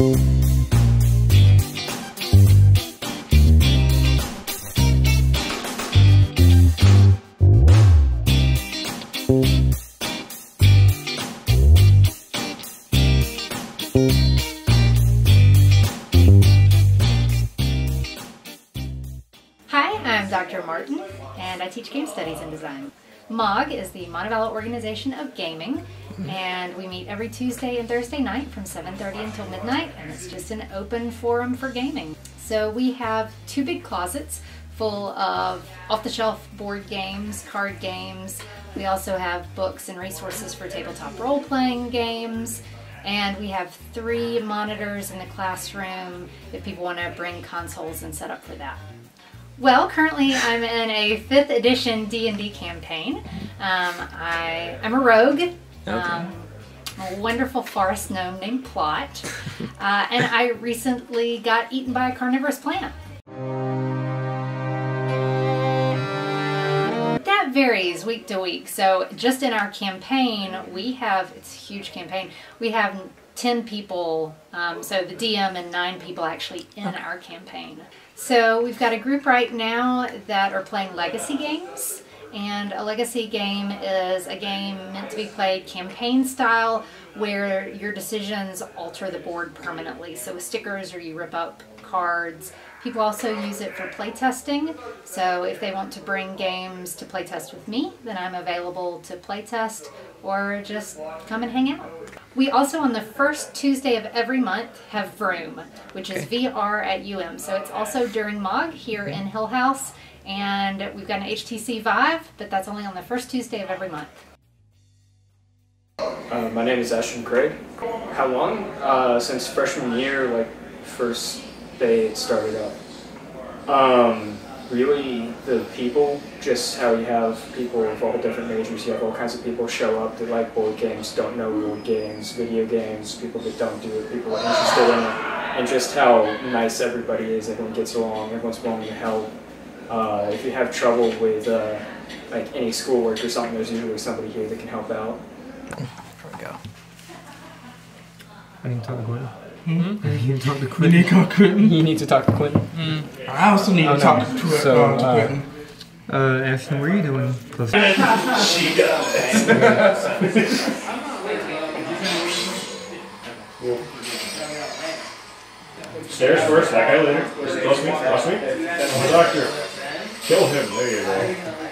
Hi, I'm Dr. Martin, and I teach game studies and design. MOG is the Montevallo Organization of Gaming, and we meet every Tuesday and Thursday night from 7:30 until midnight, and it's just an open forum for gaming. So we have 2 big closets full of off-the-shelf board games, card games. We also have books and resources for tabletop role-playing games, and we have 3 monitors in the classroom if people want to bring consoles and set up for that. Well, currently I'm in a 5th edition D&D campaign. I'm a rogue, a wonderful forest gnome named Plot, and I recently got eaten by a carnivorous plant. That varies week to week. So just in our campaign, we have, it's a huge campaign, we have 10 people, so the DM and 9 people actually in our campaign. So we've got a group right now that are playing legacy games, and a legacy game is a game meant to be played campaign style where your decisions alter the board permanently. So with stickers, or you rip up cards. People also use it for playtesting, so if they want to bring games to playtest with me, then I'm available to playtest or just come and hang out. We also, on the first Tuesday of every month, have Vroom, which is VR at UM. So it's also during MOG here in Hill House, and we've got an HTC Vive, but that's only on the first Tuesday of every month. My name is Ashton Craig. How long? Since freshman year, like first day it started up. Really the people, just how you have people of all different majors, you have all kinds of people show up that like board games, don't know board games, video games, people that don't do it, people that are interested in it, and just how nice everybody is, everyone gets along, everyone's willing to help. If you have trouble with like any schoolwork or something, there's usually somebody here that can help out. There we go. I need to talk to Quentin. You need to talk to Quentin. You need to talk to Quentin. You need to talk to Quentin. I also need to talk to Quentin. Ashton, what are you doing? She does. Stairs first, that guy later. Close me, close me. Doctor, kill him. There you go.